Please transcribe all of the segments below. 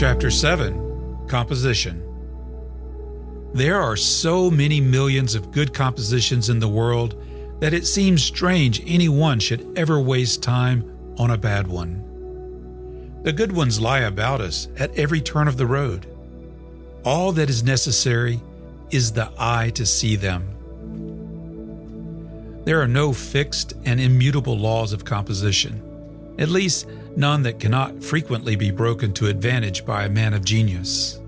Chapter 7, Composition. There are so many millions of good compositions in the world that it seems strange anyone should ever waste time on a bad one. The good ones lie about us at every turn of the road. All that is necessary is the eye to see them. There are no fixed and immutable laws of composition, at least none that cannot frequently be broken to advantage by a man of genius.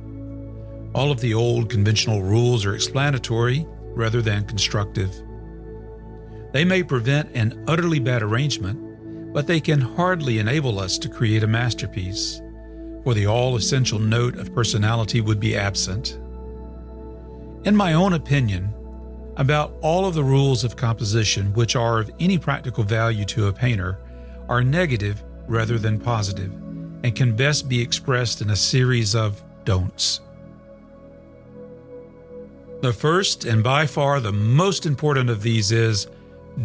All of the old conventional rules are explanatory rather than constructive. They may prevent an utterly bad arrangement, but they can hardly enable us to create a masterpiece, for the all-essential note of personality would be absent. In my own opinion, about all of the rules of composition which are of any practical value to a painter are negative rather than positive, and can best be expressed in a series of don'ts. The first and by far the most important of these is,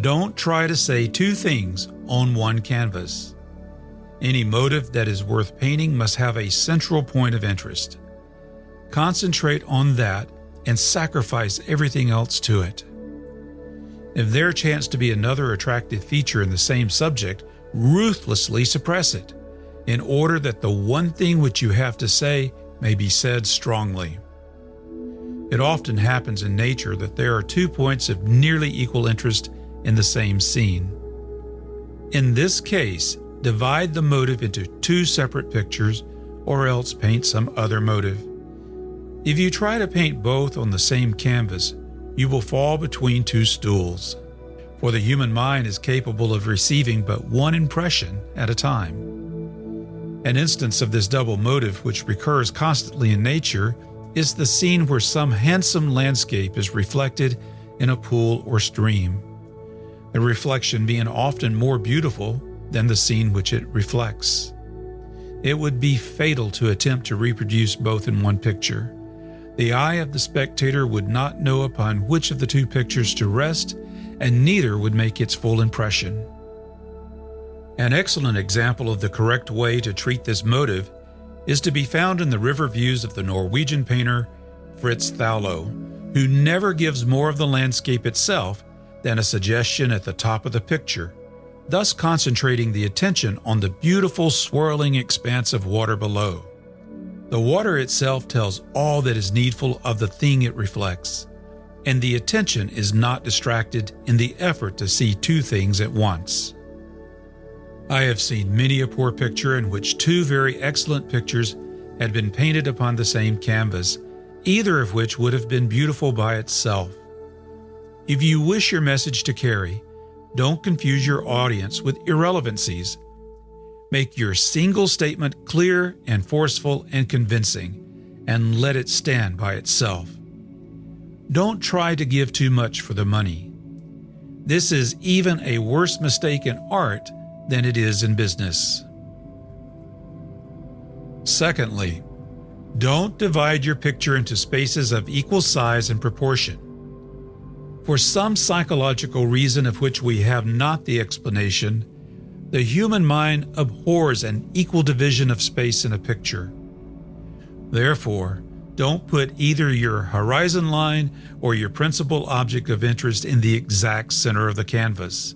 don't try to say two things on one canvas. Any motive that is worth painting must have a central point of interest. Concentrate on that and sacrifice everything else to it. If there chanced to be another attractive feature in the same subject, ruthlessly suppress it, in order that the one thing which you have to say may be said strongly. It often happens in nature that there are 2 points of nearly equal interest in the same scene. In this case, divide the motive into 2 separate pictures, or else paint some other motive. If you try to paint both on the same canvas, you will fall between 2 stools, for the human mind is capable of receiving but one impression at a time. An instance of this double motive which recurs constantly in nature is the scene where some handsome landscape is reflected in a pool or stream, the reflection being often more beautiful than the scene which it reflects. It would be fatal to attempt to reproduce both in one picture. The eye of the spectator would not know upon which of the 2 pictures to rest, and neither would make its full impression. An excellent example of the correct way to treat this motive is to be found in the river views of the Norwegian painter Frits Thaulow, who never gives more of the landscape itself than a suggestion at the top of the picture, thus concentrating the attention on the beautiful swirling expanse of water below. The water itself tells all that is needful of the thing it reflects, and the attention is not distracted in the effort to see 2 things at once. I have seen many a poor picture in which 2 very excellent pictures had been painted upon the same canvas, either of which would have been beautiful by itself. If you wish your message to carry, don't confuse your audience with irrelevancies. Make your single statement clear and forceful and convincing, and let it stand by itself. Don't try to give too much for the money. This is even a worse mistake in art than it is in business. Secondly, don't divide your picture into spaces of equal size and proportion. For some psychological reason of which we have not the explanation, the human mind abhors an equal division of space in a picture. Therefore, don't put either your horizon line or your principal object of interest in the exact center of the canvas.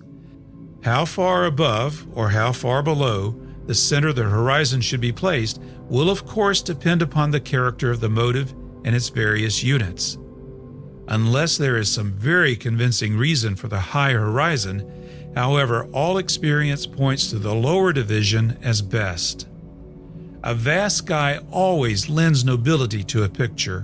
How far above or how far below the center of the horizon should be placed will of course depend upon the character of the motive and its various units. Unless there is some very convincing reason for the high horizon, however, all experience points to the lower division as best. A vast sky always lends nobility to a picture,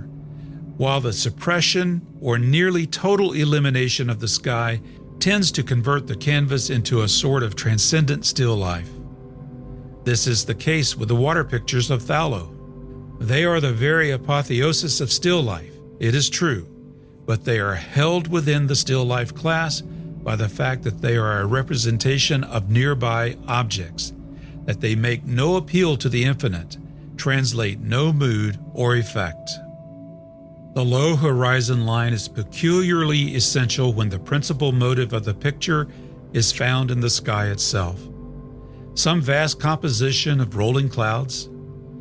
while the suppression or nearly total elimination of the sky tends to convert the canvas into a sort of transcendent still life. This is the case with the water pictures of Thaulow. They are the very apotheosis of still life, it is true, but they are held within the still life class by the fact that they are a representation of nearby objects, that they make no appeal to the infinite, translate no mood or effect. The low horizon line is peculiarly essential when the principal motive of the picture is found in the sky itself. Some vast composition of rolling clouds,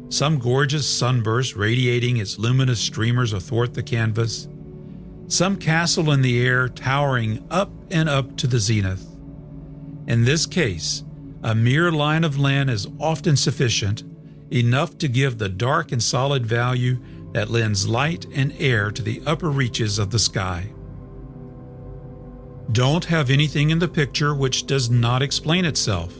some gorgeous sunburst radiating its luminous streamers athwart the canvas, some castle in the air towering up and up to the zenith. In this case, a mere line of land is often sufficient, enough to give the dark and solid value that lends light and air to the upper reaches of the sky. Don't have anything in the picture which does not explain itself.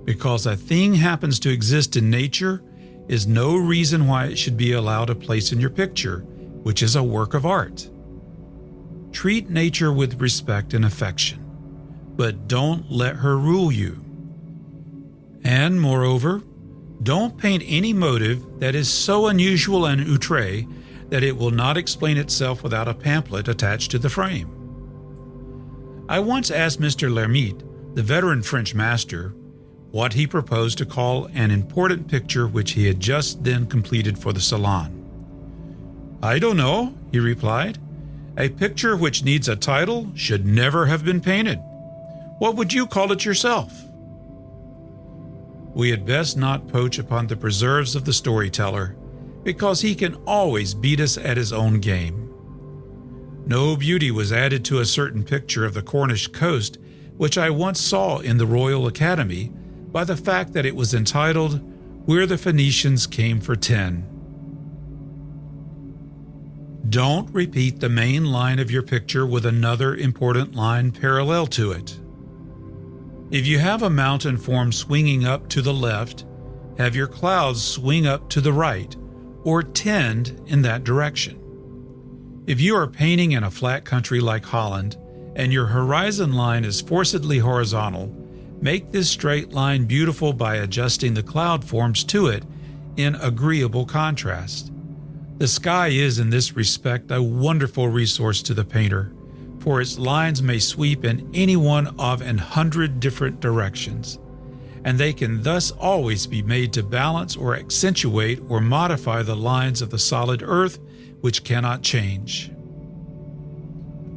Because a thing happens to exist in nature is no reason why it should be allowed a place in your picture, which is a work of art. Treat nature with respect and affection, but don't let her rule you. And moreover, don't paint any motive that is so unusual and outre that it will not explain itself without a pamphlet attached to the frame. I once asked Mr. Lermite, the veteran French master, what he proposed to call an important picture which he had just then completed for the Salon. "I don't know," he replied. "A picture which needs a title should never have been painted. What would you call it yourself?" We had best not poach upon the preserves of the storyteller, because he can always beat us at his own game. No beauty was added to a certain picture of the Cornish coast which I once saw in the Royal Academy by the fact that it was entitled, "Where the Phoenicians Came for Tin." Don't repeat the main line of your picture with another important line parallel to it. If you have a mountain form swinging up to the left, have your clouds swing up to the right, or tend in that direction. If you are painting in a flat country like Holland, and your horizon line is forcedly horizontal, make this straight line beautiful by adjusting the cloud forms to it in agreeable contrast. The sky is, in this respect, a wonderful resource to the painter, for its lines may sweep in any one of 100 different directions, and they can thus always be made to balance or accentuate or modify the lines of the solid earth, which cannot change.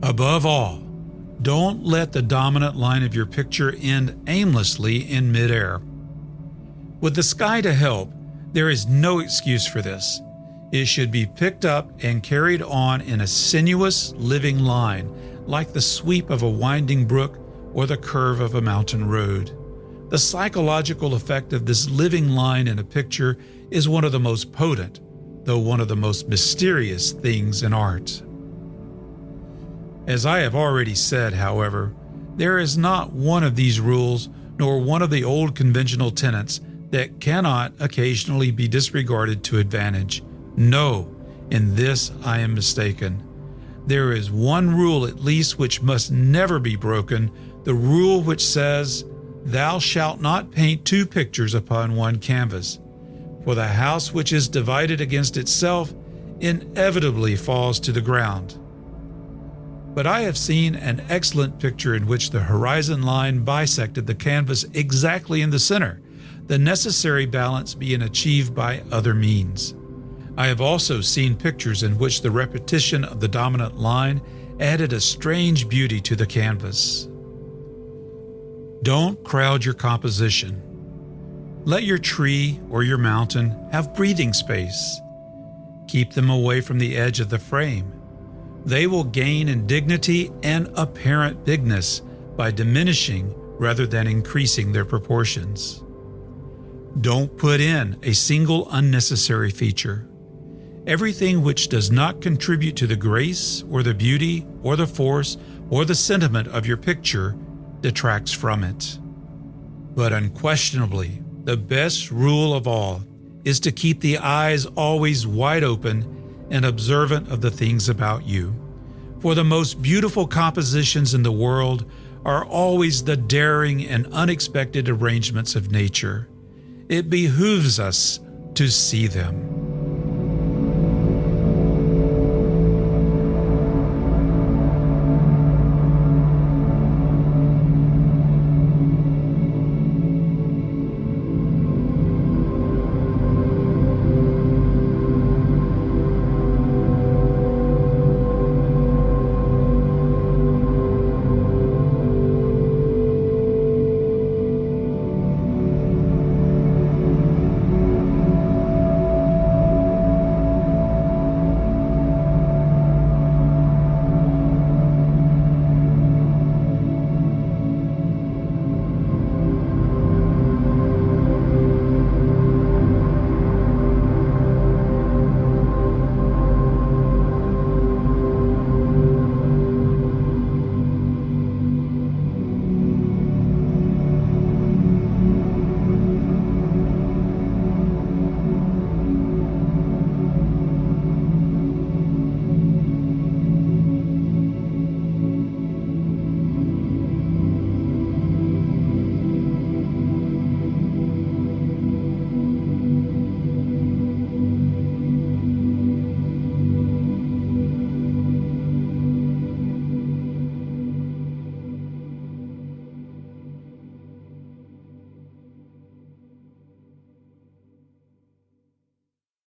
Above all, don't let the dominant line of your picture end aimlessly in midair. With the sky to help, there is no excuse for this. It should be picked up and carried on in a sinuous, living line, like the sweep of a winding brook or the curve of a mountain road. The psychological effect of this living line in a picture is one of the most potent, though one of the most mysterious things in art. As I have already said, however, there is not one of these rules nor one of the old conventional tenets that cannot occasionally be disregarded to advantage. No, in this I am mistaken. There is one rule at least which must never be broken, the rule which says, "Thou shalt not paint two pictures upon one canvas, for the house which is divided against itself inevitably falls to the ground." But I have seen an excellent picture in which the horizon line bisected the canvas exactly in the center, the necessary balance being achieved by other means. I have also seen pictures in which the repetition of the dominant line added a strange beauty to the canvas. Don't crowd your composition. Let your tree or your mountain have breathing space. Keep them away from the edge of the frame. They will gain in dignity and apparent bigness by diminishing rather than increasing their proportions. Don't put in a single unnecessary feature. Everything which does not contribute to the grace or the beauty or the force or the sentiment of your picture detracts from it. But unquestionably, the best rule of all is to keep the eyes always wide open and observant of the things about you. For the most beautiful compositions in the world are always the daring and unexpected arrangements of nature. It behooves us to see them.